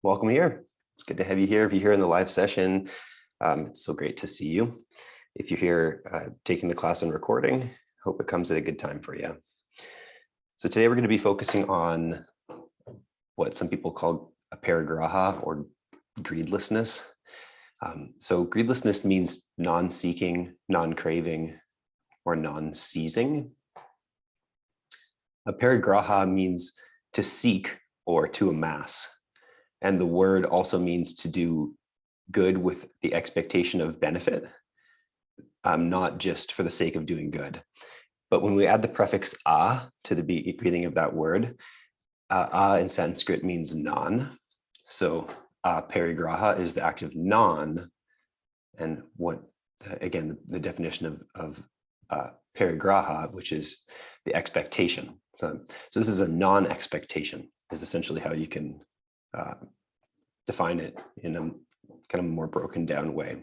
Welcome here. It's good to have you here. If you're here in the live session, it's so great to see you. If you're here taking the class and recording, hope it comes at a good time for you. So today we're going to be focusing on what some people call aparigraha or greedlessness. So greedlessness means non-seeking, non-craving, or non-seizing. Aparigraha means to seek or to amass. And the word also means to do good with the expectation of benefit, not just for the sake of doing good. But when we add the prefix a to the beginning of that word, a in Sanskrit means non. So aparigraha is the active non. And what, again, the definition of aparigraha, which is the expectation. So this is a non-expectation, is essentially how you can define it in a kind of more broken down way.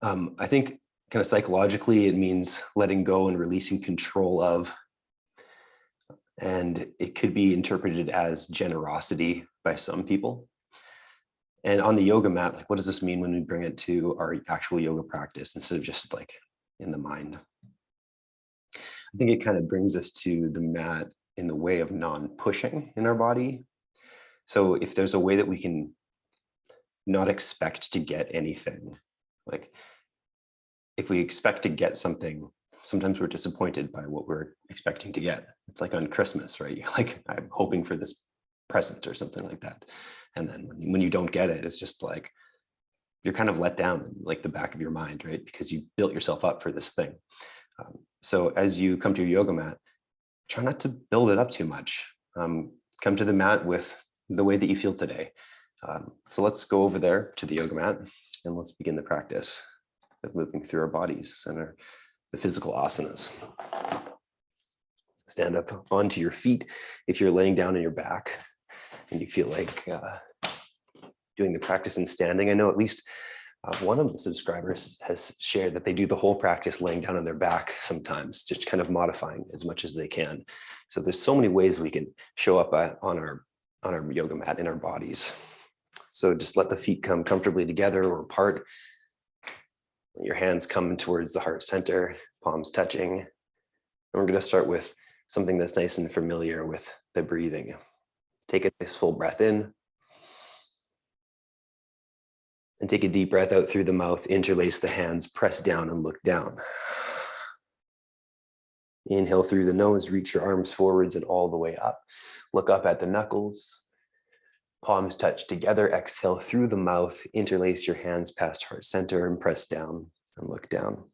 I think kind of psychologically, it means letting go and releasing control of, and it could be interpreted as generosity by some people. And on the yoga mat, like, what does this mean when we bring it to our actual yoga practice instead of just like in the mind? I think it kind of brings us to the mat in the way of non-pushing in our body. So if there's a way that we can not expect to get anything, like if we expect to get something, sometimes we're disappointed by what we're expecting to get. It's like on Christmas, right? You're like, I'm hoping for this present or something like that. And then when you don't get it, it's just like, you're kind of let down in like the back of your mind, right? Because you built yourself up for this thing. So as you come to your yoga mat, try not to build it up too much. Come to the mat with the way that you feel today. So let's go over there to the yoga mat and let's begin the practice of moving through our bodies and the physical asanas. So stand up onto your feet if you're laying down on your back and you feel like doing the practice in standing. I know at least one of the subscribers has shared that they do the whole practice laying down on their back sometimes, just kind of modifying as much as they can. So there's so many ways we can show up on our yoga mat in our bodies. So just let the feet come comfortably together or apart. Let your hands come towards the heart center, palms touching. And we're going to start with something that's nice and familiar with the breathing. Take a nice full breath in. And take a deep breath out through the mouth, interlace the hands, press down and look down. Inhale through the nose, reach your arms forwards and all the way up. Look up at the knuckles. Palms touch together, exhale through the mouth, interlace your hands past heart center and press down and look down.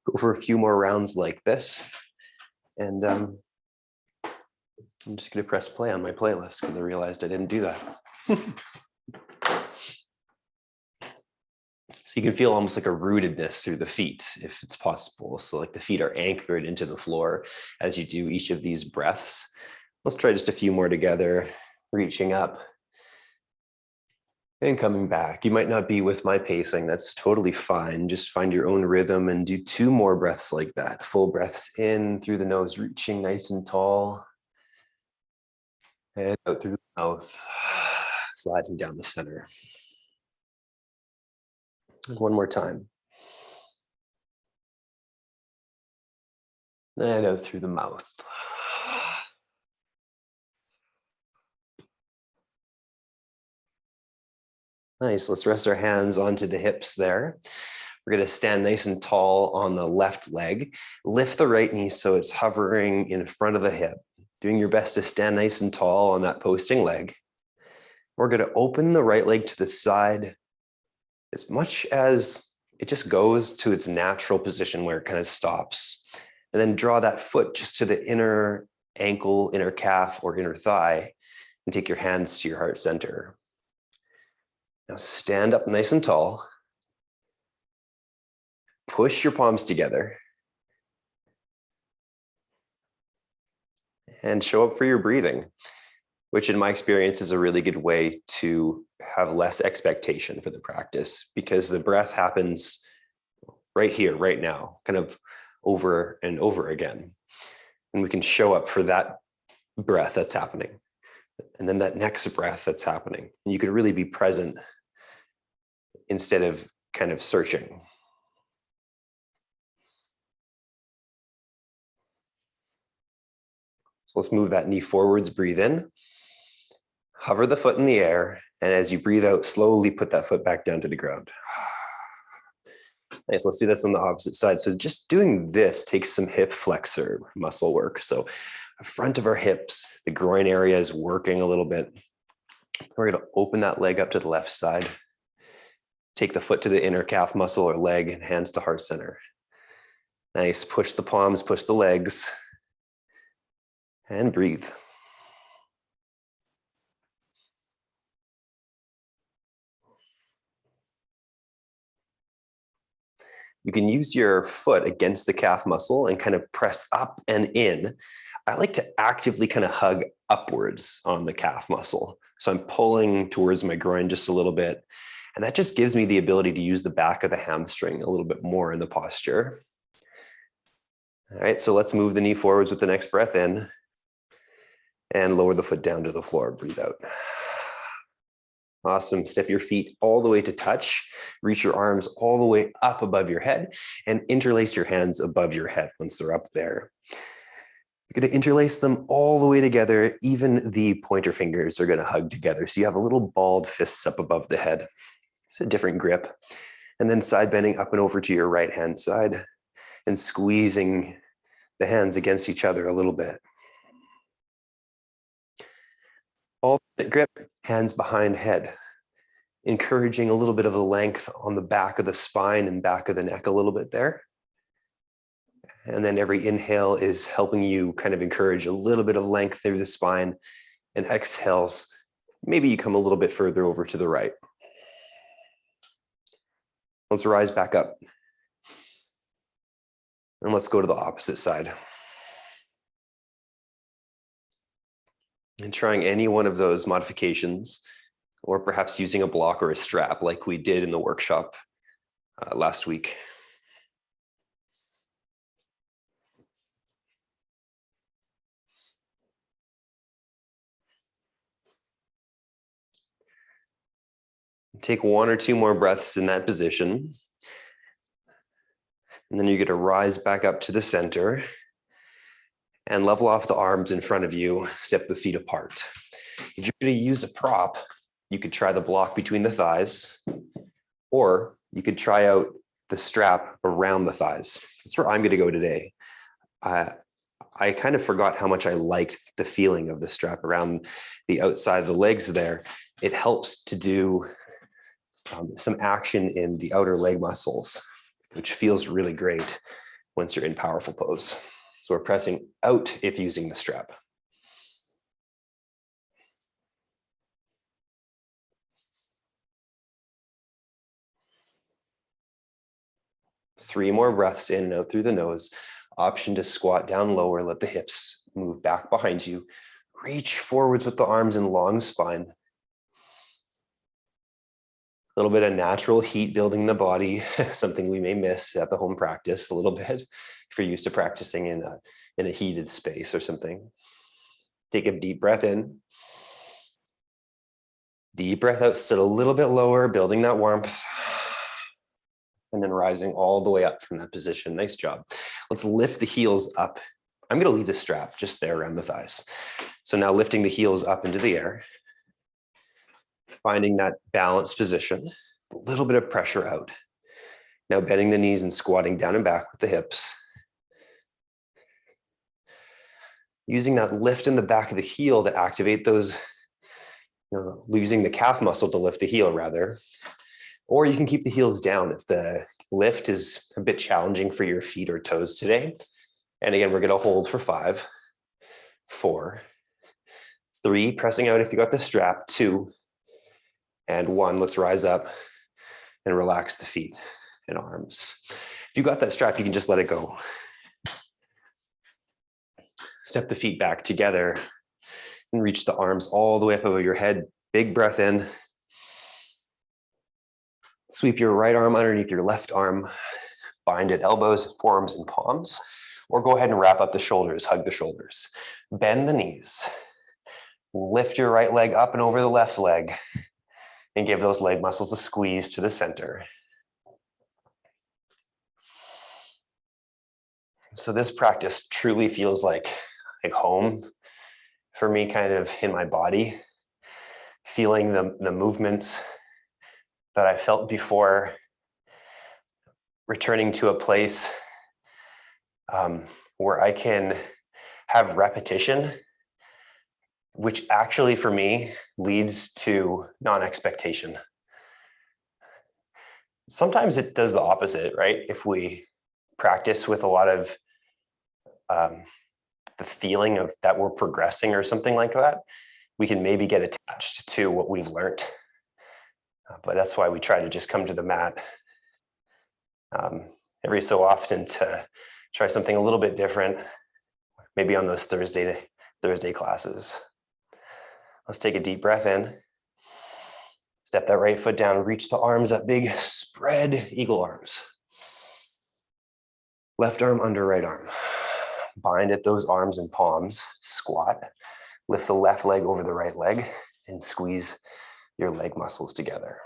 Go for a few more rounds like this. And I'm just going to press play on my playlist because I realized I didn't do that. So you can feel almost like a rootedness through the feet, if it's possible. So like the feet are anchored into the floor as you do each of these breaths. Let's try just a few more together, reaching up and coming back. You might not be with my pacing. That's totally fine. Just find your own rhythm and do 2 more breaths like that. Full breaths in through the nose, reaching nice and tall. And out through the mouth, sliding down the center. One more time. And out through the mouth. Nice, let's rest our hands onto the hips there. We're going to stand nice and tall on the left leg. Lift the right knee so it's hovering in front of the hip. Doing your best to stand nice and tall on that posting leg. We're going to open the right leg to the side as much as it just goes to its natural position where it kind of stops. And then draw that foot just to the inner ankle, inner calf, or inner thigh, and take your hands to your heart center. Now stand up nice and tall. Push your palms together. And show up for your breathing, which in my experience is a really good way to have less expectation for the practice because the breath happens right here, right now, kind of over and over again. And we can show up for that breath that's happening. And then that next breath that's happening. You could really be present instead of kind of searching. So let's move that knee forwards, breathe in, hover the foot in the air, and as you breathe out, slowly put that foot back down to the ground. Nice, let's do this on the opposite side. So just doing this takes some hip flexor muscle work. So the front of our hips, the groin area is working a little bit. We're gonna open that leg up to the left side. Take the foot to the inner calf muscle or leg and hands to heart center. Nice, push the palms, push the legs, and breathe. You can use your foot against the calf muscle and kind of press up and in. I like to actively kind of hug upwards on the calf muscle. So I'm pulling towards my groin just a little bit. And that just gives me the ability to use the back of the hamstring a little bit more in the posture. All right, so let's move the knee forwards with the next breath in and lower the foot down to the floor. Breathe out. Awesome. Step your feet all the way to touch. Reach your arms all the way up above your head and interlace your hands above your head once they're up there. You're going to interlace them all the way together. Even the pointer fingers are going to hug together. So you have a little balled fists up above the head. It's a different grip. And then side bending up and over to your right hand side and squeezing the hands against each other a little bit. Alternate grip, hands behind head, encouraging a little bit of a length on the back of the spine and back of the neck a little bit there. And then every inhale is helping you kind of encourage a little bit of length through the spine, and exhales, maybe you come a little bit further over to the right. Let's rise back up. And let's go to the opposite side. And trying any one of those modifications, or perhaps using a block or a strap like we did in the workshop last week. Take one or two more breaths in that position. And then you're going to rise back up to the center and level off the arms in front of you, step the feet apart. If you're going to use a prop, you could try the block between the thighs, or you could try out the strap around the thighs. That's where I'm going to go today. I kind of forgot how much I liked the feeling of the strap around the outside of the legs there. It helps to do some action in the outer leg muscles, which feels really great once you're in powerful pose. So we're pressing out if using the strap. Three more breaths in and out through the nose. Option to squat down lower, let the hips move back behind you. Reach forwards with the arms and long spine. A little bit of natural heat building the body, something we may miss at the home practice a little bit if you're used to practicing in a heated space or something. Take a deep breath in. Deep breath out, sit a little bit lower, building that warmth. And then rising all the way up from that position. Nice job. Let's lift the heels up. I'm going to leave the strap just there around the thighs. So now lifting the heels up into the air, finding that balanced position, a little bit of pressure out. Now bending the knees and squatting down and back with the hips. Using that lift in the back of the heel to activate those, using the calf muscle to lift the heel rather. Or you can keep the heels down if the lift is a bit challenging for your feet or toes today. And again, we're going to hold for 5, 4, 3, pressing out if you got the strap, 2, and 1. Let's rise up and relax the feet and arms. If you got that strap, you can just let it go. Step the feet back together and reach the arms all the way up over your head. Big breath in. Sweep your right arm underneath your left arm. Bind at elbows, forearms, and palms. Or go ahead and wrap up the shoulders, hug the shoulders. Bend the knees. Lift your right leg up and over the left leg and give those leg muscles a squeeze to the center. So this practice truly feels like home for me, kind of in my body, feeling the movements that I felt before, returning to a place where I can have repetition, which actually for me leads to non-expectation. Sometimes it does the opposite, right? If we practice with a lot of the feeling of that we're progressing or something like that, we can maybe get attached to what we've learned. But that's why we try to just come to the mat every so often to try something a little bit different, maybe on those Thursday classes. Let's take a deep breath in. Step that right foot down, reach the arms up big, spread eagle arms. Left arm under right arm. Bind at those arms and palms, squat. Lift the left leg over the right leg and squeeze your leg muscles together.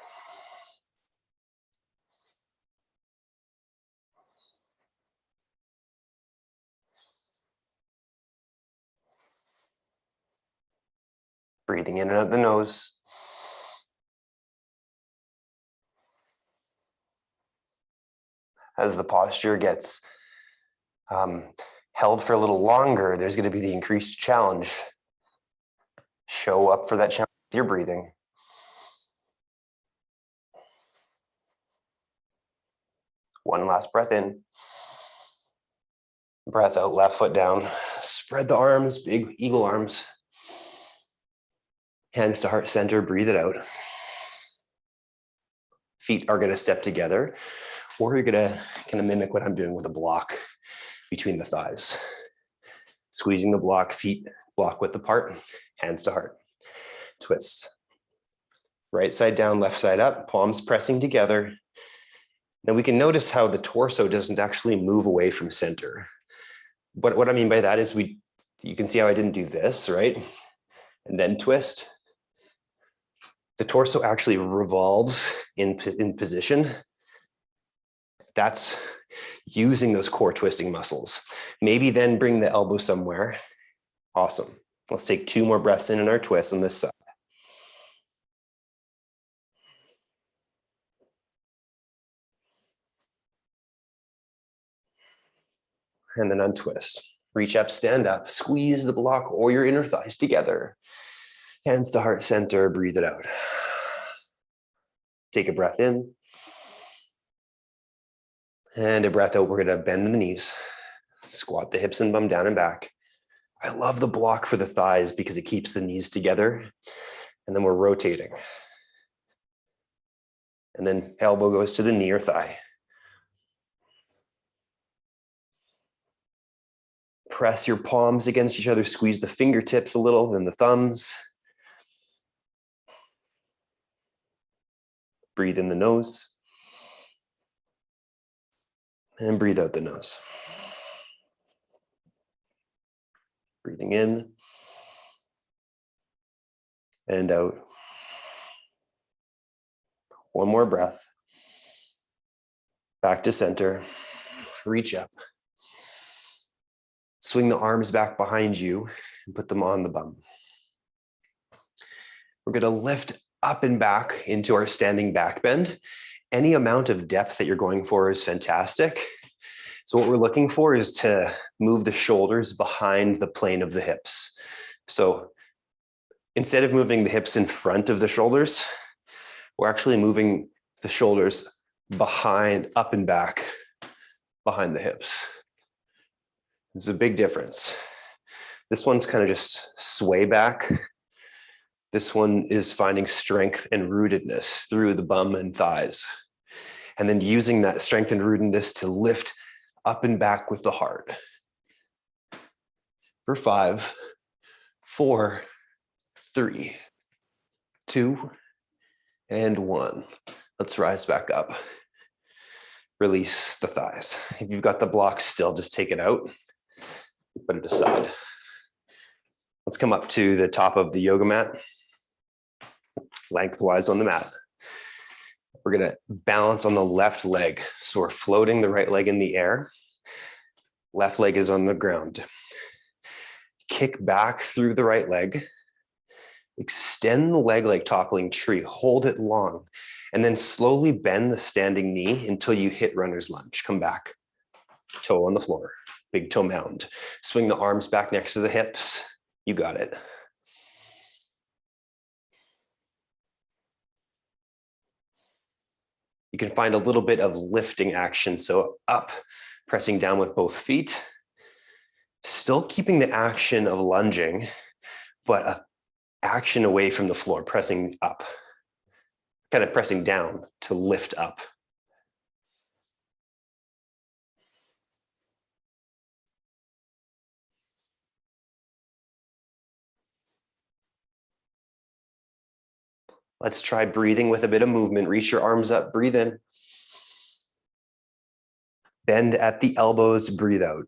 Breathing in and out the nose. As the posture gets held for a little longer, there's going to be the increased challenge. Show up for that challenge with your breathing. One last breath in. Breath out, left foot down. Spread the arms, big eagle arms. Hands to heart center, breathe it out. Feet are going to step together, or you're going to kind of mimic what I'm doing with a block between the thighs. Squeezing the block, feet block width apart, hands to heart. Twist. Right side down, left side up, palms pressing together. Now we can notice how the torso doesn't actually move away from center. But what I mean by that is you can see how I didn't do this, right? And then twist. The torso actually revolves in position. That's using those core twisting muscles. Maybe then bring the elbow somewhere. Awesome. Let's take 2 more breaths in our twist on this side. And then untwist. Reach up, stand up, squeeze the block or your inner thighs together. Hands to heart center, breathe it out. Take a breath in. And a breath out, we're gonna bend the knees. Squat the hips and bum down and back. I love the block for the thighs because it keeps the knees together. And then we're rotating. And then elbow goes to the knee or thigh. Press your palms against each other, squeeze the fingertips a little, then the thumbs. Breathe in the nose. And breathe out the nose. Breathing in and out. One more breath. Back to center. Reach up. Swing the arms back behind you and put them on the bum. We're going to lift up and back into our standing back bend. Any amount of depth that you're going for is fantastic. So what we're looking for is to move the shoulders behind the plane of the hips. So instead of moving the hips in front of the shoulders, we're actually moving the shoulders behind, up and back, behind the hips. There's a big difference. This one's kind of just sway back. This one is finding strength and rootedness through the bum and thighs. And then using that strength and rootedness to lift up and back with the heart. For 5, 4, 3, 2, and 1. Let's rise back up. Release the thighs. If you've got the block still, just take it out. Put it aside. Let's come up to the top of the yoga mat, lengthwise on the mat. We're gonna balance on the left leg. So we're floating the right leg in the air. Left leg is on the ground. Kick back through the right leg. Extend the leg like toppling tree. Hold it long. And then slowly bend the standing knee until you hit runner's lunge. Come back. Toe on the floor. Big toe mound. Swing the arms back next to the hips. You got it. You can find a little bit of lifting action. So up, pressing down with both feet. Still keeping the action of lunging, but an action away from the floor, pressing up. Kind of pressing down to lift up. Let's try breathing with a bit of movement. Reach your arms up, breathe in. Bend at the elbows, breathe out.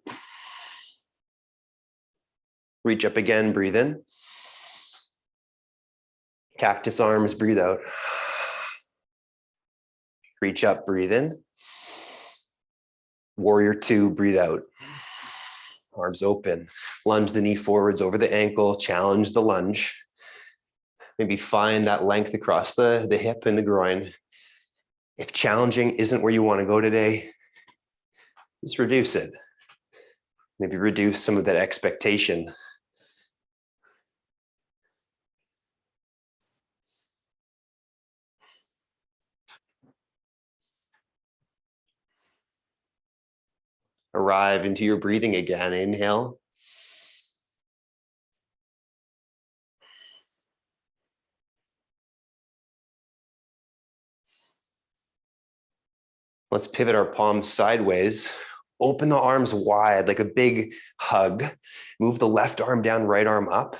Reach up again, breathe in. Cactus arms, breathe out. Reach up, breathe in. Warrior two, breathe out. Arms open. Lunge the knee forwards over the ankle, challenge the lunge. Maybe find that length across the hip and the groin. If challenging isn't where you want to go today, just reduce it. Maybe reduce some of that expectation. Arrive into your breathing again. Inhale. Let's pivot our palms sideways. Open the arms wide like a big hug. Move the left arm down, right arm up.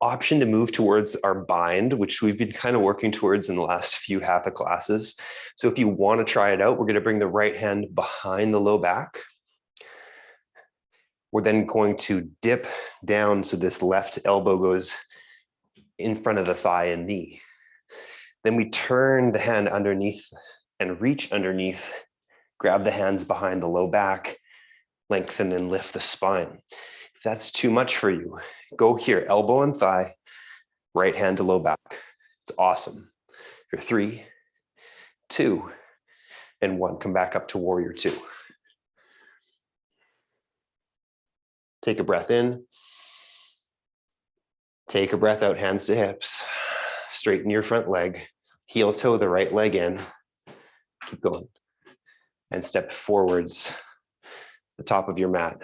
Option to move towards our bind, which we've been kind of working towards in the last few Hatha classes. So if you want to try it out, we're going to bring the right hand behind the low back. We're then going to dip down so this left elbow goes in front of the thigh and knee. Then we turn the hand underneath and reach underneath. Grab the hands behind the low back, lengthen and lift the spine. If that's too much for you, go here, elbow and thigh, right hand to low back. It's awesome. For 3, 2, and 1. Come back up to warrior two. Take a breath in. Take a breath out, hands to hips. Straighten your front leg. Heel toe the right leg in. Keep going. And step forwards, the top of your mat.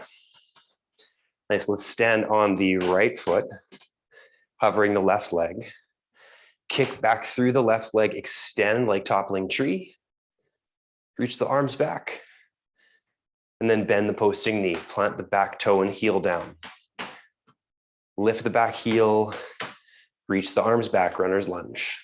Nice, let's stand on the right foot, hovering the left leg. Kick back through the left leg, extend like toppling tree. Reach the arms back. And then bend the posting knee. Plant the back toe and heel down. Lift the back heel. Reach the arms back, runner's lunge.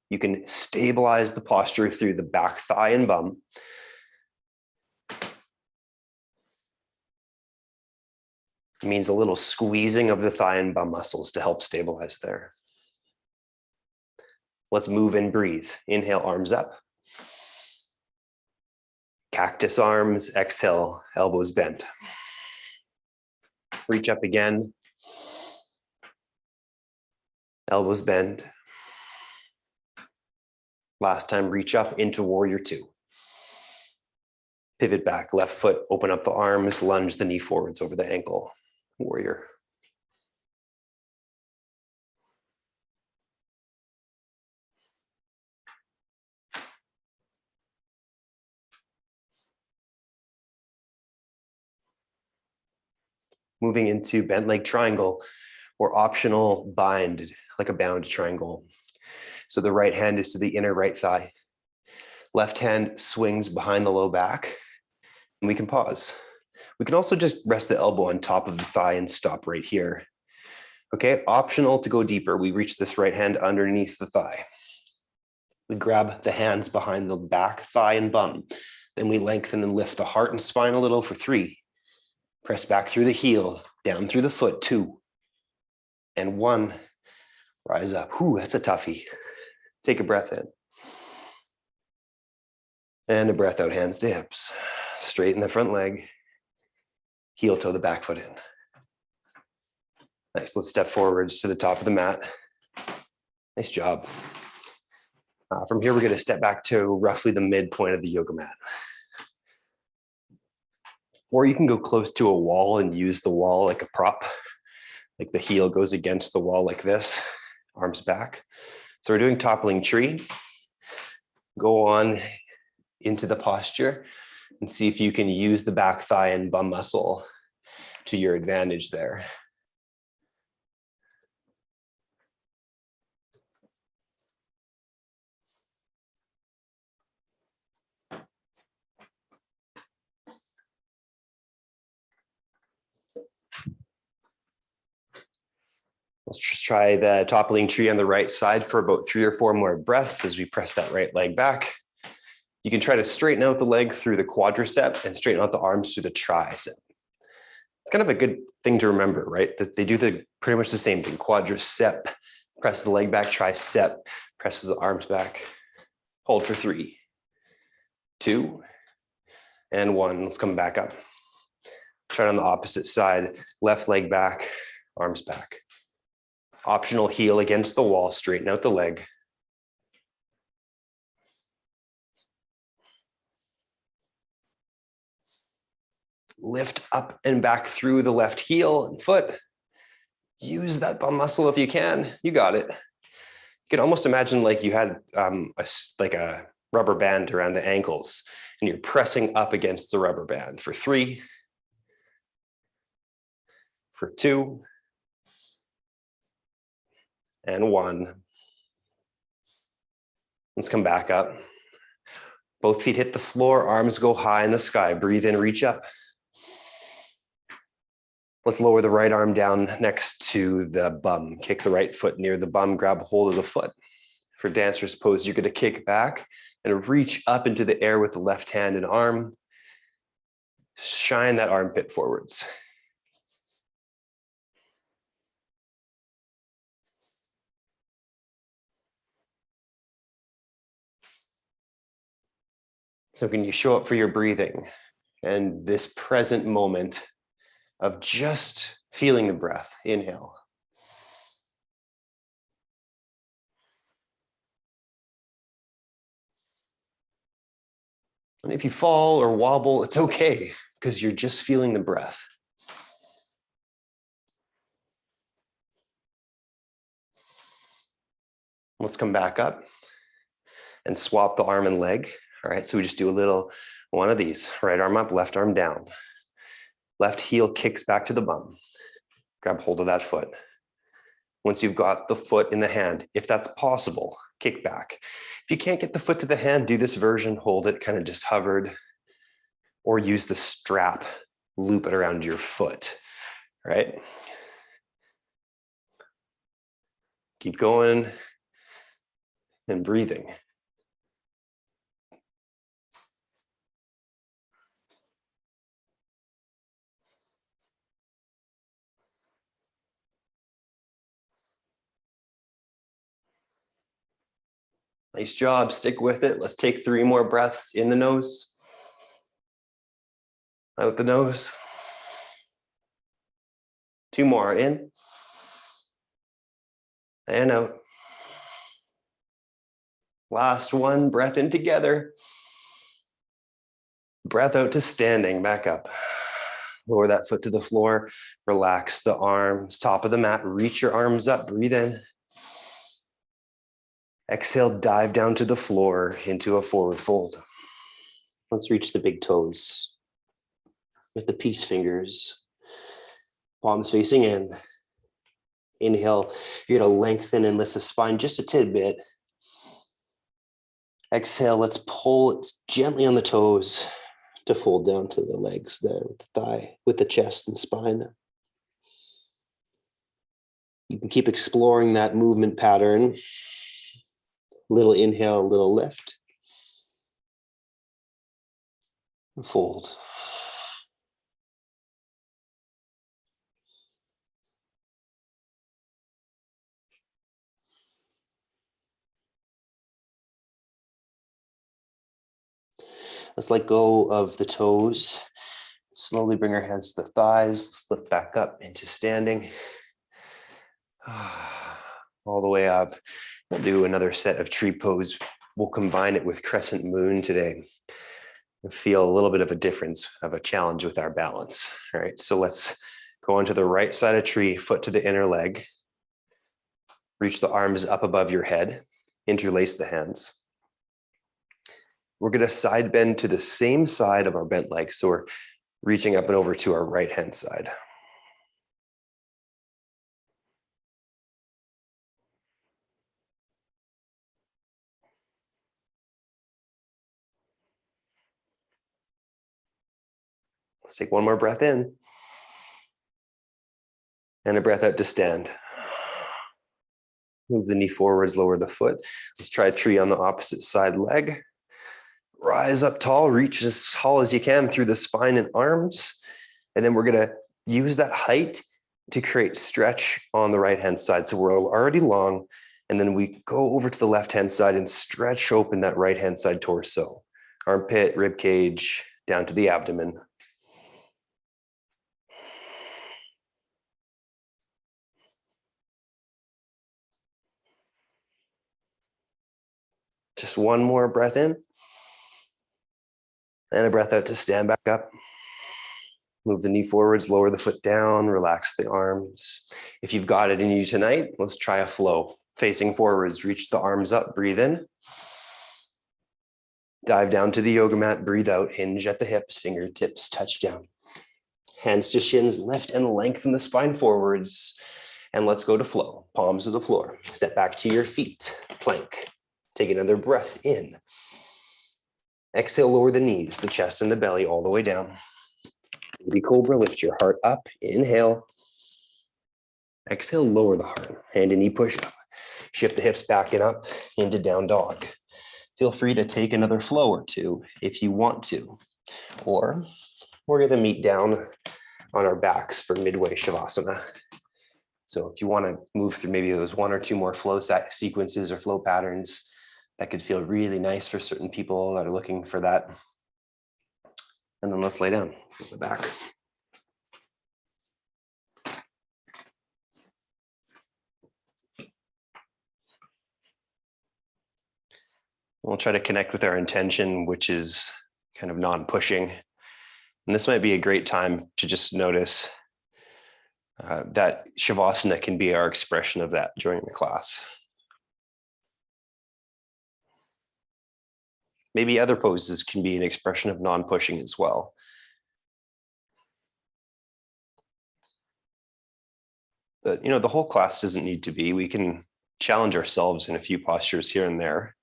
You can stabilize the posture through the back thigh and bum. It means a little squeezing of the thigh and bum muscles to help stabilize there. Let's move and breathe. Inhale, arms up. Cactus arms, exhale, elbows bent. Reach up again. Elbows bend. Last time, reach up into warrior two. Pivot back, left foot, open up the arms, lunge the knee forwards over the ankle. Warrior. Moving into bent leg triangle or optional bind, like a bound triangle. So the right hand is to the inner right thigh. Left hand swings behind the low back, and we can pause. We can also just rest the elbow on top of the thigh and stop right here. Okay, optional to go deeper. We reach this right hand underneath the thigh. We grab the hands behind the back, thigh, and bum. Then we lengthen and lift the heart and spine a little for 3. Press back through the heel, down through the foot, 2. And 1. Rise up. Ooh, that's a toughie. Take a breath in. And a breath out, hands to hips. Straighten the front leg. Heel toe the back foot in. Nice, let's step forwards to the top of the mat. Nice job. From here, we're gonna step back to roughly the midpoint of the yoga mat. Or you can go close to a wall and use the wall like a prop. Like the heel goes against the wall like this, arms back. So we're doing toppling tree. Go on into the posture and see if you can use the back thigh and bum muscle to your advantage there. Let's just try the toppling tree on the right side for about 3 or 4 more breaths as we press that right leg back. You can try to straighten out the leg through the quadricep and straighten out the arms through the tricep. It's kind of a good thing to remember, right? That they do pretty much the same thing. Quadricep, press the leg back, tricep, presses the arms back. Hold for 3, 2, and 1. Let's come back up. Try it on the opposite side. Left leg back, arms back. Optional heel against the wall, straighten out the leg. Lift up and back through the left heel and foot. Use that bum muscle if you can. You got it. You can almost imagine like you had a rubber band around the ankles and you're pressing up against the rubber band for 3, for 2, and 1. Let's come back up. Both feet hit the floor, arms go high in the sky. Breathe in, reach up. Let's lower the right arm down next to the bum. Kick the right foot near the bum, grab hold of the foot. For dancer's pose, you're gonna kick back and reach up into the air with the left hand and arm. Shine that armpit forwards. So can you show up for your breathing and this present moment of just feeling the breath? Inhale. And if you fall or wobble, it's okay because you're just feeling the breath. Let's come back up and swap the arm and leg. All right, so we just do a little one of these. Right arm up, left arm down. Left heel kicks back to the bum. Grab hold of that foot. Once you've got the foot in the hand, if that's possible, kick back. If you can't get the foot to the hand, do this version, hold it, kind of just hovered, or use the strap, loop it around your foot, right? Keep going and breathing. Nice job, stick with it. Let's take 3 more breaths in the nose, out the nose. 2 more, in and out. Last one, breath in together. Breath out to standing, back up. Lower that foot to the floor, relax the arms, top of the mat, reach your arms up, breathe in. Exhale, dive down to the floor into a forward fold. Let's reach the big toes with the peace fingers, palms facing in. Inhale, you're gonna lengthen and lift the spine just a tidbit. Exhale, let's pull it gently on the toes to fold down to the legs there with the thigh, with the chest and spine. You can keep exploring that movement pattern. Little inhale, little lift. Fold. Let's let go of the toes. Slowly bring our hands to the thighs. Let's lift back up into standing. All the way up. We'll do another set of tree pose. We'll combine it with crescent moon today. We'll feel a little bit of a difference, of a challenge with our balance. All right, so let's go onto the right side of tree, foot to the inner leg. Reach the arms up above your head. Interlace the hands. We're going to side bend to the same side of our bent leg. So we're reaching up and over to our right hand side. Let's take one more breath in. And a breath out to stand. Move the knee forwards, lower the foot. Let's try a tree on the opposite side leg. Rise up tall, reach as tall as you can through the spine and arms. And then we're going to use that height to create stretch on the right-hand side. So we're already long. And then we go over to the left-hand side and stretch open that right-hand side torso. Armpit, rib cage, down to the abdomen. Just one more breath in. And a breath out to stand back up. Move the knee forwards, lower the foot down, relax the arms. If you've got it in you tonight, let's try a flow. Facing forwards, reach the arms up, breathe in. Dive down to the yoga mat, breathe out, hinge at the hips, fingertips touch down. Hands to shins, lift and lengthen the spine forwards. And let's go to flow, palms to the floor. Step back to your feet, plank. Take another breath in. Exhale, lower the knees, the chest and the belly all the way down. Baby cobra, lift your heart up. Inhale. Exhale, lower the heart. Hand and knee push up. Shift the hips back and up into down dog. Feel free to take another flow or two if you want to. Or we're going to meet down on our backs for midway shavasana. So if you want to move through maybe those one or two more flow sequences or flow patterns, that could feel really nice for certain people that are looking for that. And then let's lay down on the back. We'll try to connect with our intention, which is kind of non-pushing. And this might be a great time to just notice that shavasana can be our expression of that during the class. Maybe other poses can be an expression of non-pushing as well. But the whole class doesn't need to be. We can challenge ourselves in a few postures here and there,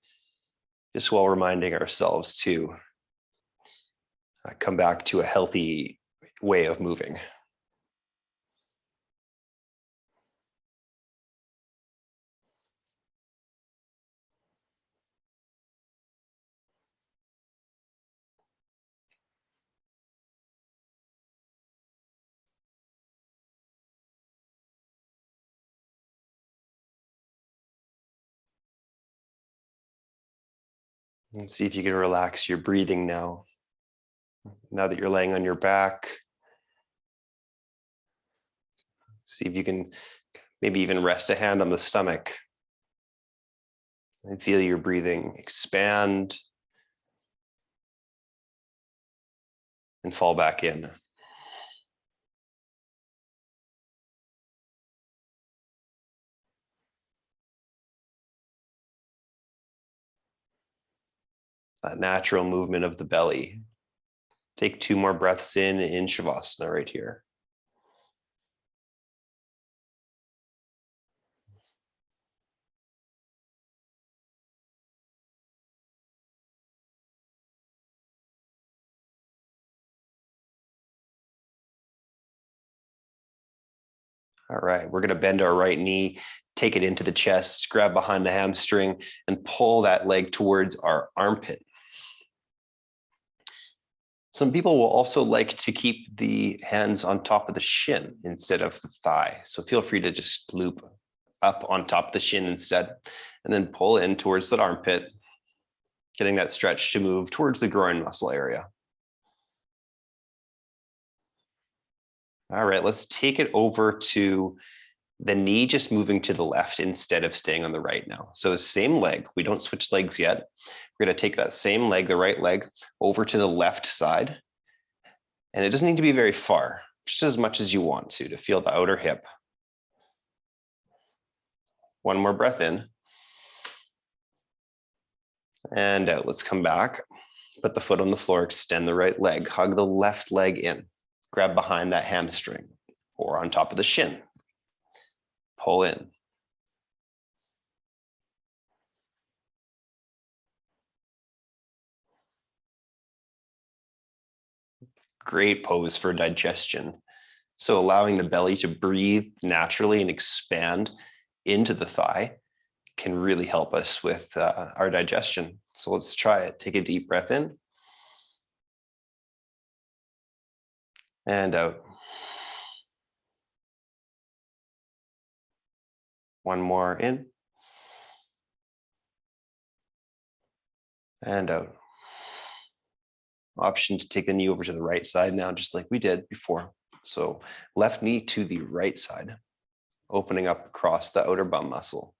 just while reminding ourselves to come back to a healthy way of moving. And see if you can relax your breathing now. Now that you're laying on your back, see if you can maybe even rest a hand on the stomach and feel your breathing expand and fall back in. That natural movement of the belly. Take two more breaths in Shavasana right here. All right, we're going to bend our right knee, take it into the chest, grab behind the hamstring, and pull that leg towards our armpit. Some people will also like to keep the hands on top of the shin instead of the thigh. So feel free to just loop up on top of the shin instead, and then pull in towards that armpit, getting that stretch to move towards the groin muscle area. All right, let's take it over to the knee just moving to the left instead of staying on the right now. So same leg, we don't switch legs yet. We're gonna take that same leg, the right leg, over to the left side. And it doesn't need to be very far, just as much as you want to feel the outer hip. One more breath in. And out, let's come back. Put the foot on the floor, extend the right leg, hug the left leg in. Grab behind that hamstring or on top of the shin. Pull in. Great pose for digestion. So allowing the belly to breathe naturally and expand into the thigh can really help us with our digestion. So let's try it. Take a deep breath in. And out. One more in. And out. Option to take the knee over to the right side now, just like we did before. So left knee to the right side, opening up across the outer bum muscle.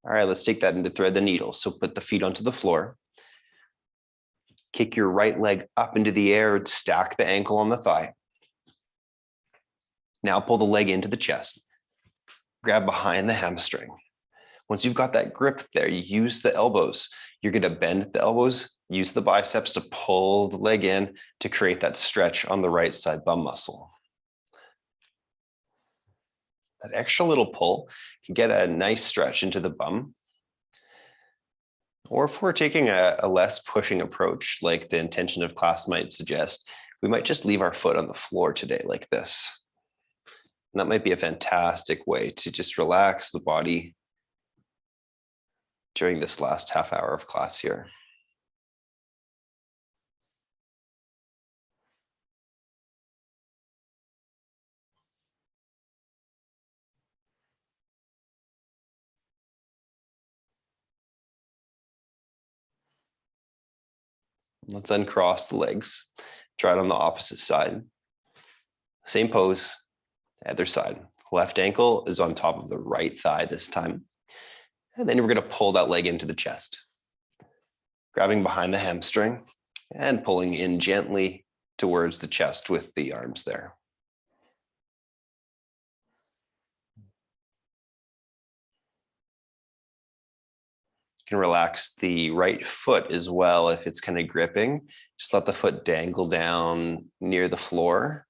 All right, let's take that into thread the needle. So put the feet onto the floor. Kick your right leg up into the air, stack the ankle on the thigh. Now pull the leg into the chest. Grab behind the hamstring. Once you've got that grip there, you use the elbows. You're going to bend the elbows, use the biceps to pull the leg in to create that stretch on the right side bum muscle. That extra little pull can get a nice stretch into the bum. Or if we're taking a less pushing approach, like the intention of class might suggest, we might just leave our foot on the floor today like this. And that might be a fantastic way to just relax the body during this last half hour of class here. Let's uncross the legs. Try it on the opposite side. Same pose, other side. Left ankle is on top of the right thigh this time. And then we're going to pull that leg into the chest. Grabbing behind the hamstring and pulling in gently towards the chest with the arms there. You can relax the right foot as well if it's kind of gripping. Just let the foot dangle down near the floor.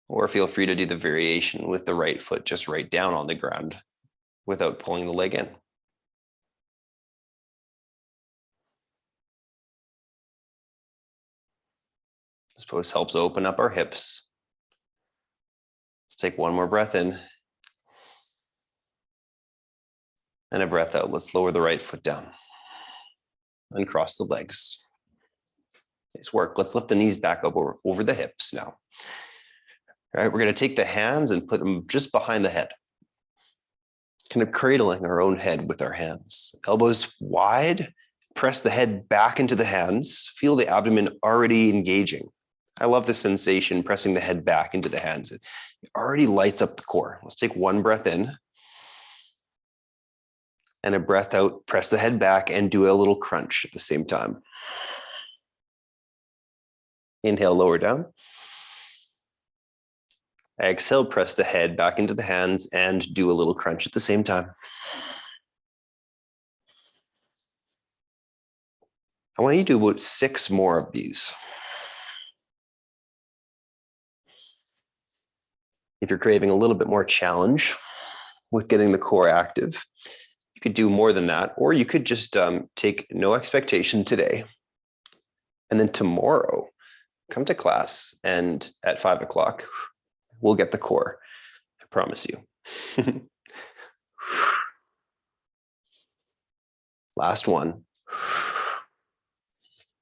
Or feel free to do the variation with the right foot just right down on the ground without pulling the leg in. This pose helps open up our hips. Let's take one more breath in. And a breath out. Let's lower the right foot down. Uncross the legs. Nice work. Let's lift the knees back up over the hips now. All right, we're going to take the hands and put them just behind the head. Kind of cradling our own head with our hands. Elbows wide. Press the head back into the hands. Feel the abdomen already engaging. I love the sensation pressing the head back into the hands. It already lights up the core. Let's take one breath in. And a breath out, press the head back and do a little crunch at the same time. Inhale, lower down. Exhale, press the head back into the hands and do a little crunch at the same time. I want you to do about 6 more of these. If you're craving a little bit more challenge with getting the core active, you could do more than that, or you could just take no expectation today And then tomorrow, come to class and at 5 o'clock, we'll get the core. I promise you. Last one.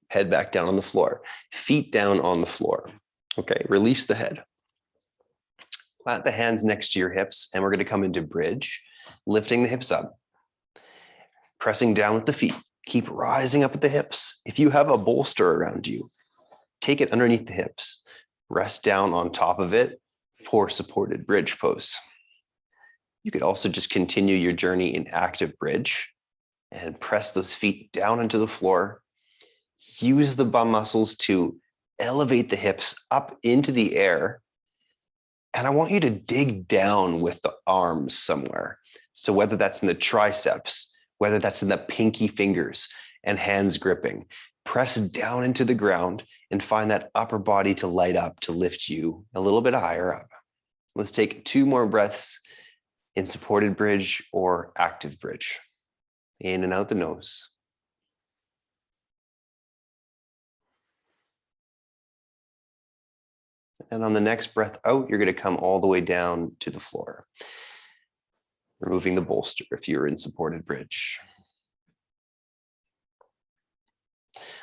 Head back down on the floor. Feet down on the floor. Okay, release the head. Plant the hands next to your hips, and we're going to come into bridge, lifting the hips up, pressing down with the feet. Keep rising up at the hips. If you have a bolster around you, take it underneath the hips. Rest down on top of it for supported bridge pose. You could also just continue your journey in active bridge and press those feet down into the floor. Use the bum muscles to elevate the hips up into the air. And I want you to dig down with the arms somewhere. So whether that's in the triceps, whether that's in the pinky fingers and hands gripping, press down into the ground and find that upper body to light up, to lift you a little bit higher up. Let's take 2 more breaths in supported bridge or active bridge. In and out the nose. And on the next breath out, you're going to come all the way down to the floor, removing the bolster if you're in supported bridge.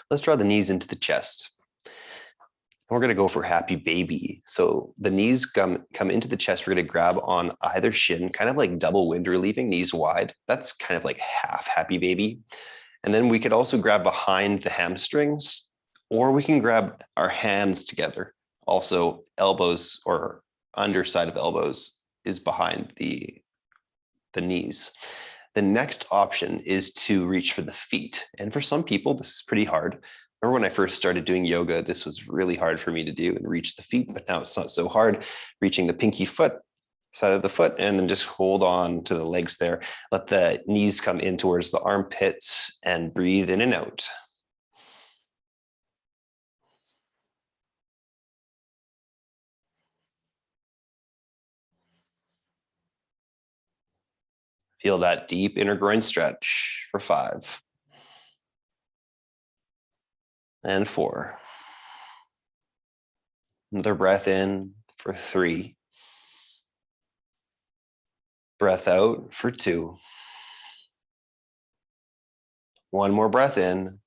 Let's draw the knees into the chest. And we're going to go for happy baby. So the knees come into the chest. We're going to grab on either shin, kind of like double wind relieving, knees wide. That's kind of like half happy baby. And then we could also grab behind the hamstrings, or we can grab our hands together. Also, elbows or underside of elbows is behind the knees. The next option is to reach for the feet. And for some people, this is pretty hard. Remember when I first started doing yoga, this was really hard for me to do and reach the feet, but now it's not so hard. Reaching the pinky foot, side of the foot, and then just hold on to the legs there. Let the knees come in towards the armpits and breathe in and out. Feel that deep inner groin stretch for 5. And 4. Another breath in for 3. Breath out for 2. One more breath in.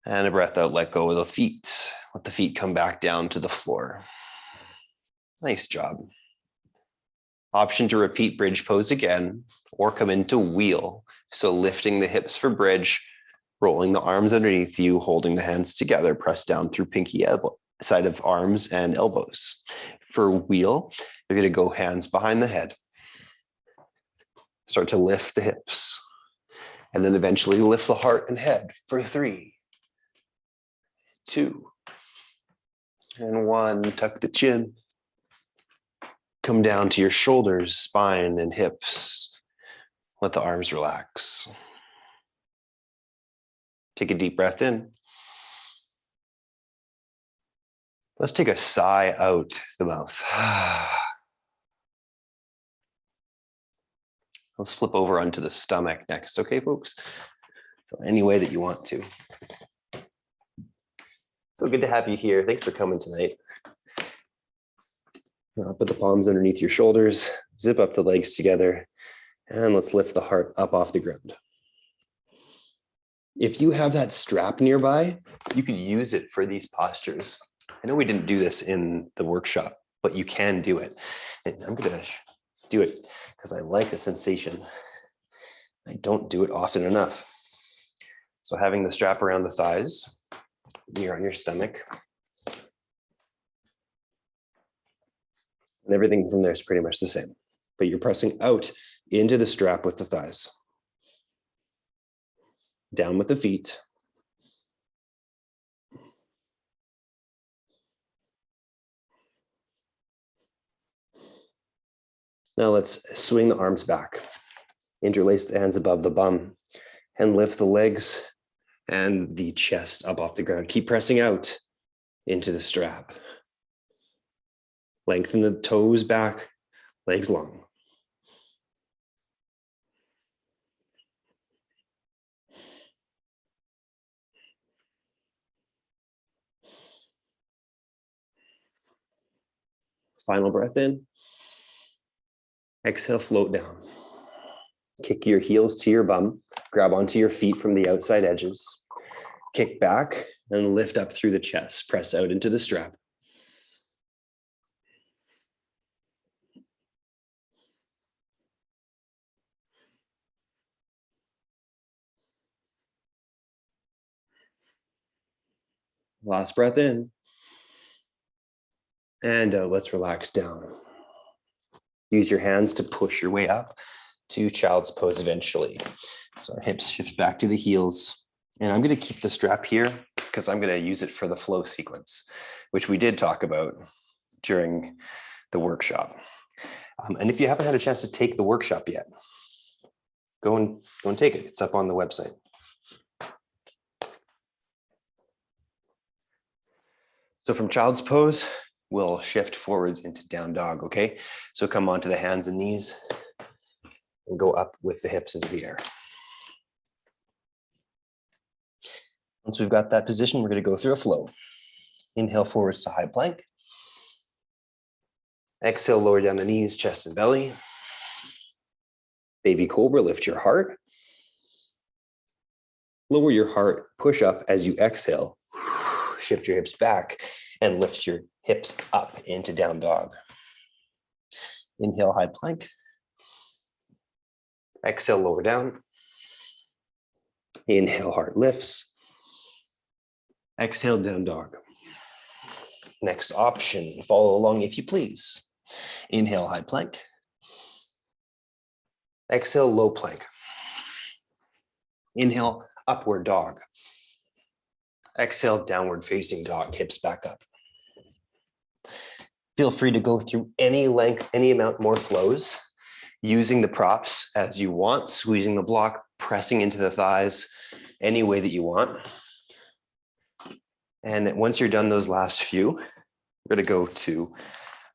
And a breath out, let go of the feet. Let the feet come back down to the floor. Nice job. Option to repeat bridge pose again, or come into wheel. So lifting the hips for bridge, rolling the arms underneath you, holding the hands together, press down through pinky elbow, side of arms and elbows. For wheel, you're going to go hands behind the head. Start to lift the hips. And then eventually lift the heart and head for 3, 2, and 1. Tuck the chin. Come down to your shoulders, spine, and hips. Let the arms relax. Take a deep breath in. Let's take a sigh out the mouth. Let's flip over onto the stomach next, okay, folks? So any way that you want to. So good to have you here. Thanks for coming tonight. Put the palms underneath your shoulders, zip up the legs together, and let's lift the heart up off the ground. If you have that strap nearby, you can use it for these postures. I know we didn't do this in the workshop, but you can do it. And I'm going to do it because I like the sensation. I don't do it often enough. So having the strap around the thighs, you're on your stomach. And everything from there is pretty much the same, but you're pressing out into the strap with the thighs. Down with the feet. Now let's swing the arms back. Interlace the hands above the bum and lift the legs and the chest up off the ground. Keep pressing out into the strap. Lengthen the toes back, legs long. Final breath in. Exhale, float down. Kick your heels to your bum. Grab onto your feet from the outside edges. Kick back and lift up through the chest. Press out into the strap. Last breath in. And let's relax down. Use your hands to push your way up to child's pose eventually. So our hips shift back to the heels. And I'm going to keep the strap here because I'm going to use it for the flow sequence, which we did talk about during the workshop. And if you haven't had a chance to take the workshop yet, go and take it. It's up on the website. So from child's pose, we'll shift forwards into down dog, okay? So come onto the hands and knees and go up with the hips into the air. Once we've got that position, we're going to go through a flow. Inhale forwards to high plank. Exhale, lower down the knees, chest and belly. Baby cobra, lift your heart. Lower your heart, push up as you exhale. Shift your hips back and lift your hips up into down dog. Inhale, high plank. Exhale, lower down. Inhale, heart lifts. Exhale, down dog. Next option, follow along if you please. Inhale, high plank. Exhale, low plank. Inhale, upward dog. Exhale, downward facing dog, hips back up. Feel free to go through any length, any amount more flows, using the props as you want, squeezing the block, pressing into the thighs, any way that you want. And once you're done those last few, we're going to go to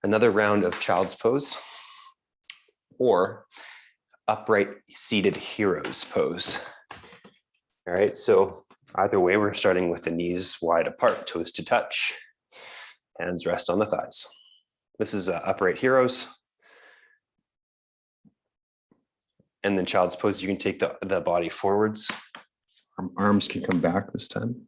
another round of child's pose or upright seated hero's pose. All right, so either way, we're starting with the knees wide apart, toes to touch, hands rest on the thighs. This is upright heroes. And then child's pose, you can take the body forwards. Arms can come back this time.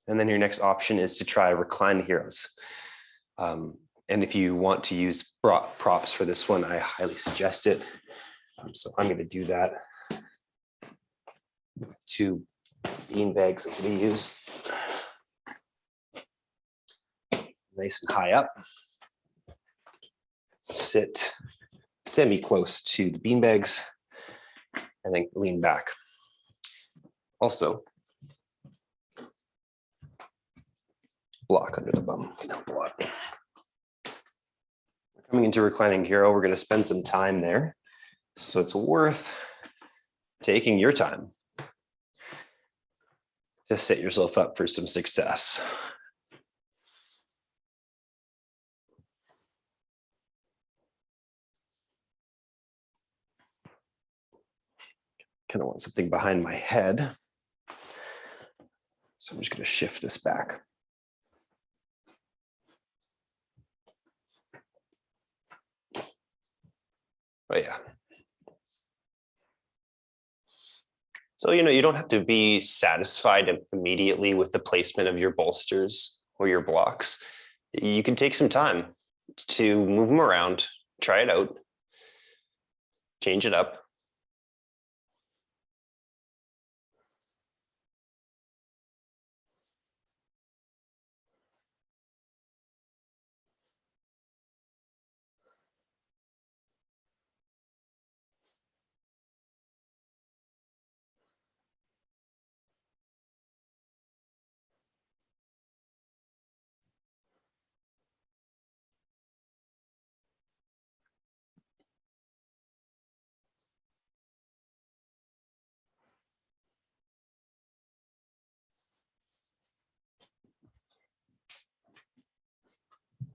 And then your next option is to try recline heroes. And if you want to use props for this one, I highly suggest it. So I'm going to do that. 2 bean bags I'm going to use. Nice and high up. Sit semi-close to the bean bags and then lean back. Also, block under the bum can help a lot. Coming into reclining hero, we're going to spend some time there. So it's worth taking your time to set yourself up for some success. Kind of want something behind my head. So I'm just going to shift this back. Oh yeah. So, you don't have to be satisfied immediately with the placement of your bolsters or your blocks. You can take some time to move them around, try it out, change it up.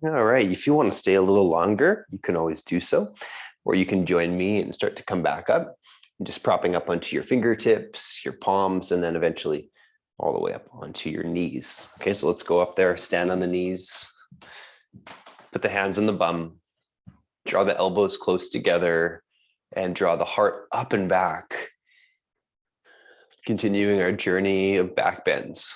All right. If you want to stay a little longer, you can always do so, or you can join me and start to come back up, just propping up onto your fingertips, your palms, and then eventually all the way up onto your knees. Okay, so let's go up there, stand on the knees, put the hands on the bum, draw the elbows close together, and draw the heart up and back, continuing our journey of back bends.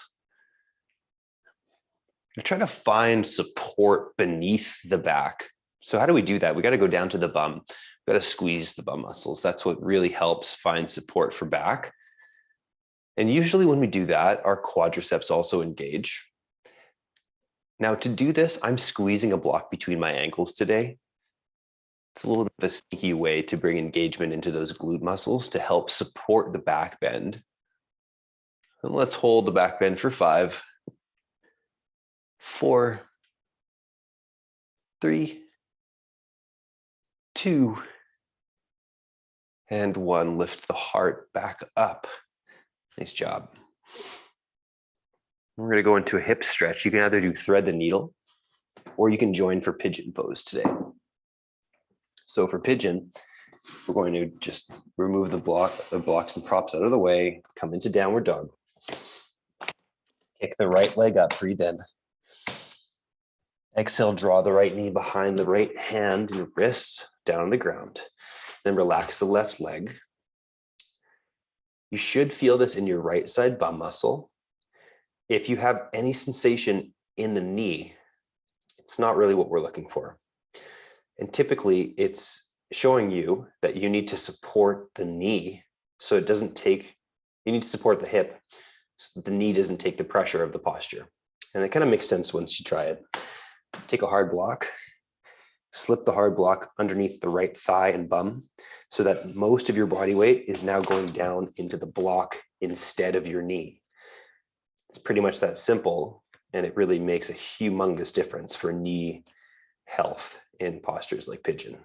We're trying to find support beneath the back. So how do we do that? We got to go down to the bum. We got to squeeze the bum muscles. That's what really helps find support for back. And usually when we do that, our quadriceps also engage. Now to do this, I'm squeezing a block between my ankles today. It's a little bit of a sneaky way to bring engagement into those glute muscles to help support the back bend. And let's hold the back bend for 5, 4, 3, 2, and 1. Lift the heart back up. Nice job. We're going to go into a hip stretch. You can either do thread the needle or you can join for pigeon pose today. So for pigeon, we're going to just remove the blocks and props out of the way, come into downward dog. Kick the right leg up, breathe in. Exhale, draw the right knee behind the right hand and wrist down on the ground. Then relax the left leg. You should feel this in your right side bum muscle. If you have any sensation in the knee, it's not really what we're looking for. And typically it's showing you that you need to support the knee so it doesn't take, you need to support the hip so the knee doesn't take the pressure of the posture. And it kind of makes sense once you try it. Take a hard block, slip the hard block underneath the right thigh and bum so that most of your body weight is now going down into the block instead of your knee. It's pretty much that simple, and it really makes a humongous difference for knee health in postures like pigeon.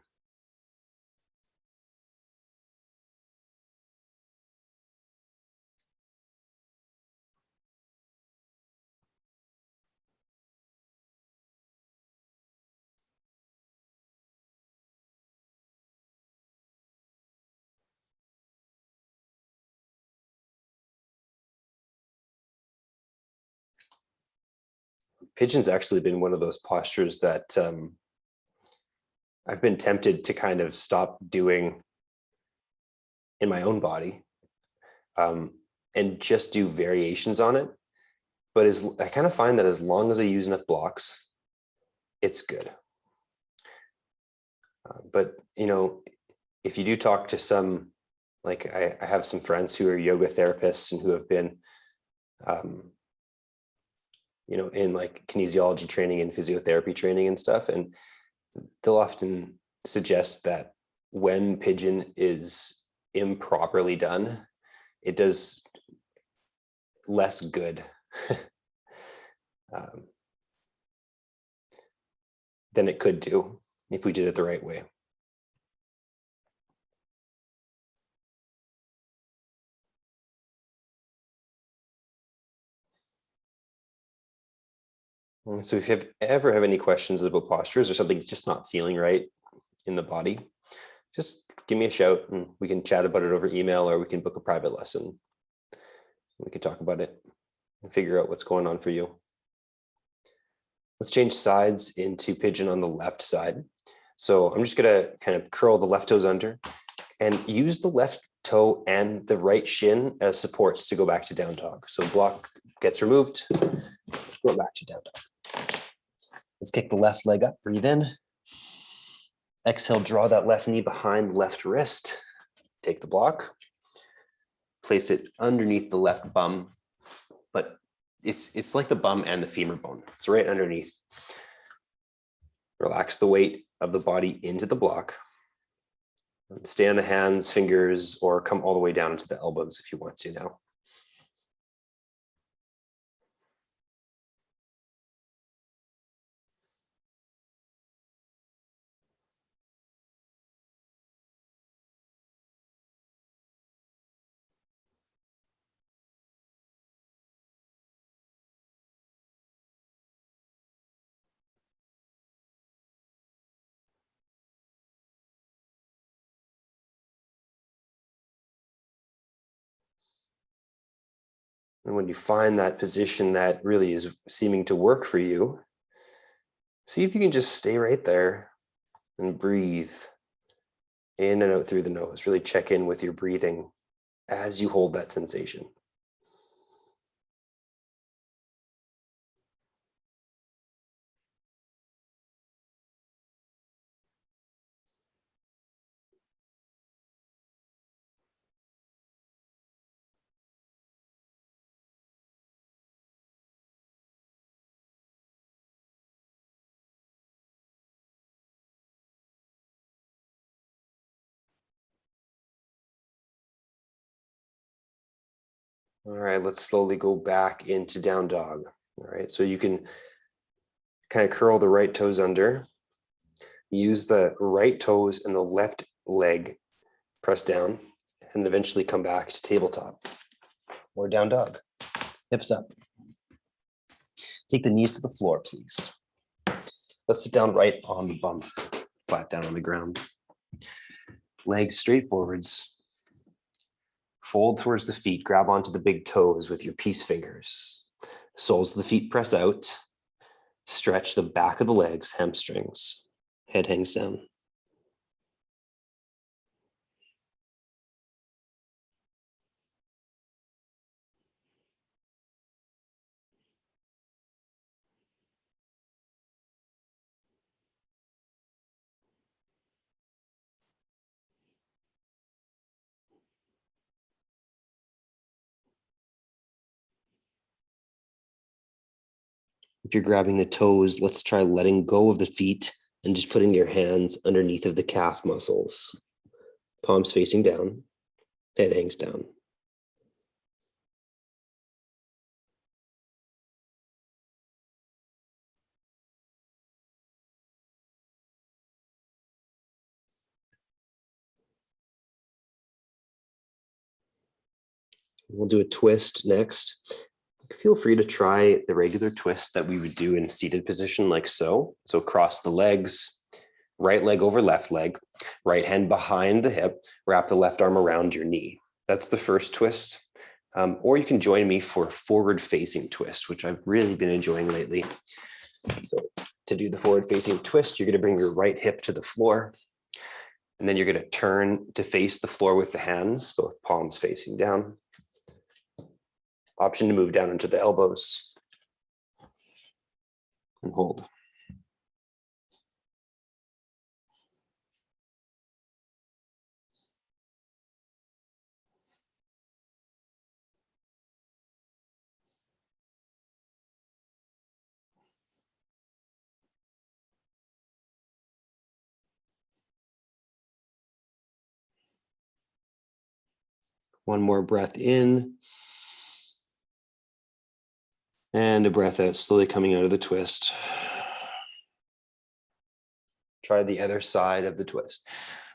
Pigeon's actually been one of those postures that I've been tempted to kind of stop doing in my own body and just do variations on it. But I kind of find that as long as I use enough blocks, it's good. But, you know, if you do talk to some, like I have some friends who are yoga therapists and who have been, you know, in like kinesiology training and physiotherapy training and stuff. And they'll often suggest that when pigeon is improperly done, it does less good than it could do if we did it the right way. So if you ever have any questions about postures or something just not feeling right in the body, just give me a shout and we can chat about it over email, or we can book a private lesson. We can talk about it and figure out what's going on for you. Let's change sides into pigeon on the left side. So I'm just gonna kind of curl the left toes under and use the left toe and the right shin as supports to go back to down dog. So block gets removed, go back to down dog. Let's kick the left leg up, breathe in. Exhale, draw that left knee behind the left wrist. Take the block, place it underneath the left bum, but it's like the bum and the femur bone. It's right underneath. Relax the weight of the body into the block. Stay on the hands, fingers, or come all the way down into the elbows if you want to now. And when you find that position that really is seeming to work for you, see if you can just stay right there and breathe in and out through the nose. Really check in with your breathing as you hold that sensation. All right, let's slowly go back into down dog. All right, so you can kind of curl the right toes under. Use the right toes and the left leg press down, and eventually come back to tabletop or down dog. Hips up. Take the knees to the floor, please. Let's sit down right on the bum, flat down on the ground. Legs straight forwards. Fold towards the feet, grab onto the big toes with your peace fingers. Soles of the feet press out. Stretch the back of the legs, hamstrings. Head hangs down. If you're grabbing the toes, let's try letting go of the feet and just putting your hands underneath of the calf muscles. Palms facing down, head hangs down. We'll do a twist next. Feel free to try the regular twist that we would do in seated position like so. So cross the legs, right leg over left leg, right hand behind the hip, wrap the left arm around your knee. That's the first twist. Or you can join me for forward facing twist, which I've really been enjoying lately. So to do the forward facing twist, you're going to bring your right hip to the floor. And then you're going to turn to face the floor with the hands, both palms facing down. Option to move down into the elbows and hold. One more breath in. And a breath out, slowly coming out of the twist. Try the other side of the twist.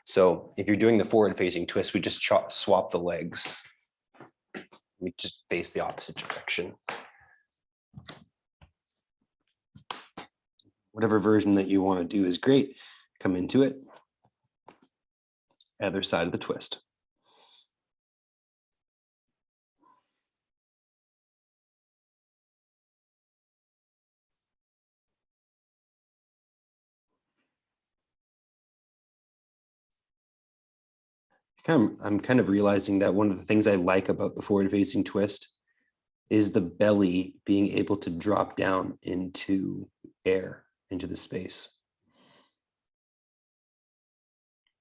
So if you're doing the forward facing twist, we just swap the legs. We just face the opposite direction. Whatever version that you want to do is great. Come into it. Other side of the twist. I'm kind of realizing that one of the things I like about the forward facing twist is the belly being able to drop down into air, into the space.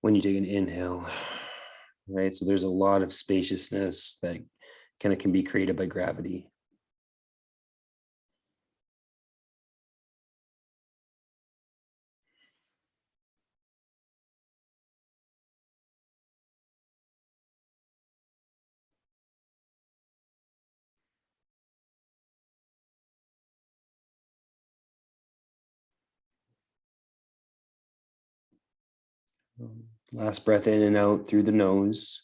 When you take an inhale, right? So there's a lot of spaciousness that kind of can be created by gravity. Last breath in and out through the nose.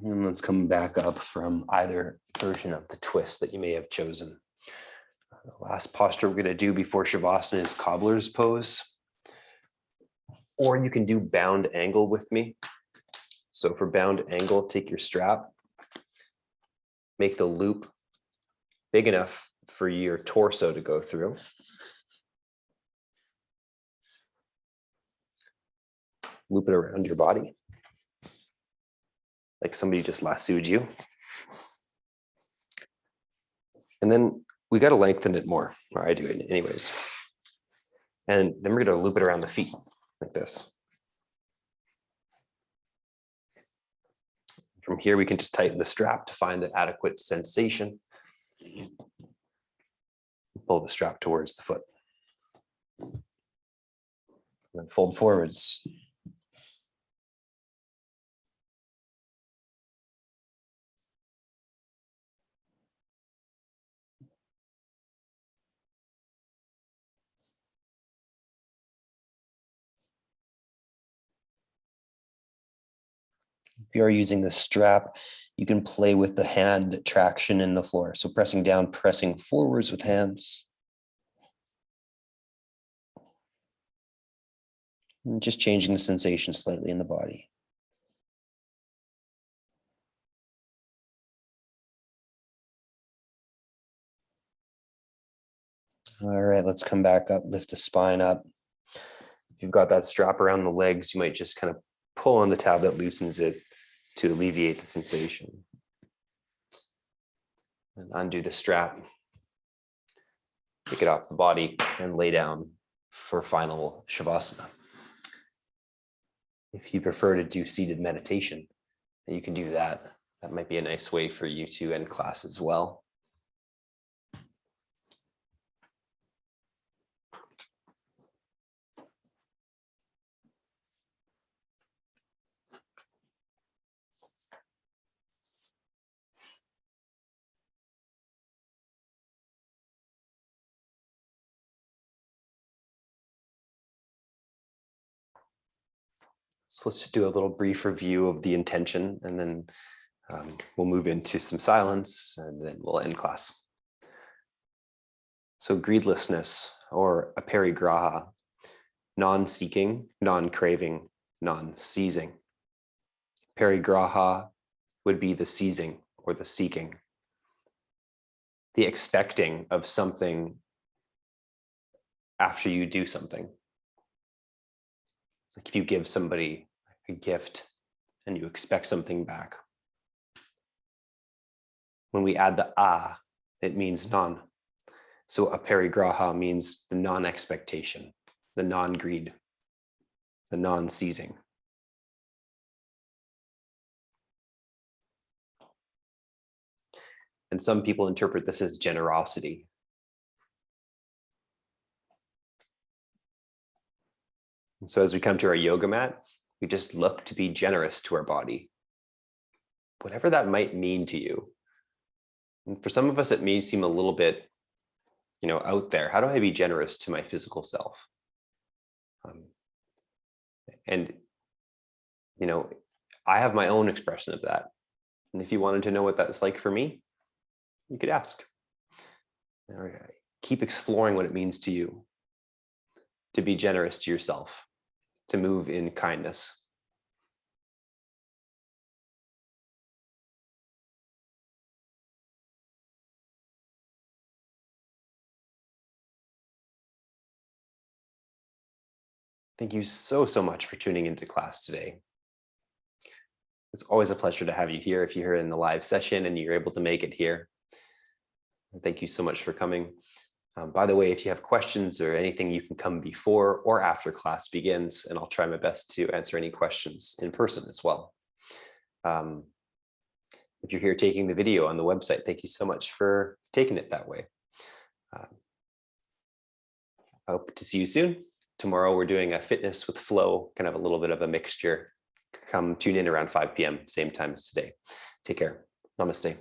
And let's come back up from either version of the twist that you may have chosen. The last posture we're going to do before Shavasana is Cobbler's pose. Or you can do bound angle with me. So for bound angle, take your strap, make the loop big enough for your torso to go through. Loop it around your body, like somebody just lassoed you. And then we got to lengthen it more, or I do it anyways. And then we're going to loop it around the feet like this. From here, we can just tighten the strap to find the adequate sensation. Pull the strap towards the foot. And then fold forwards. If you are using the strap, you can play with the hand traction in the floor. So pressing down, pressing forwards with hands. And just changing the sensation slightly in the body. All right, let's come back up, lift the spine up. If you've got that strap around the legs, you might just kind of pull on the tab that loosens it to alleviate the sensation. And undo the strap, take it off the body, and lay down for final shavasana. If you prefer to do seated meditation, you can do that. That might be a nice way for you to end class as well. So let's just do a little brief review of the intention, and then we'll move into some silence, and then we'll end class. So greedlessness, or aparigraha, non-seeking, non-craving, non-seizing. Aparigraha would be the seizing or the seeking, the expecting of something after you do something. Like if you give somebody a gift and you expect something back. When we add the it means non. So aparigraha means the non-expectation, the non-greed, the non-seizing. And some people interpret this as generosity. And so as we come to our yoga mat, we just look to be generous to our body, whatever that might mean to you. And for some of us, it may seem a little bit, out there. How do I be generous to my physical self? I have my own expression of that. And if you wanted to know what that's like for me, you could ask. Keep exploring what it means to you to be generous to yourself, to move in kindness. Thank you so much for tuning into class today. It's always a pleasure to have you here if you're in the live session and you're able to make it here. Thank you so much for coming. By the way, if you have questions or anything, you can come before or after class begins, and I'll try my best to answer any questions in person as well. If you're here taking the video on the website, thank you so much for taking it that way. I hope to see you soon. Tomorrow we're doing a fitness with flow, kind of a little bit of a mixture. Come tune in around 5 p.m., same time as today. Take care. Namaste.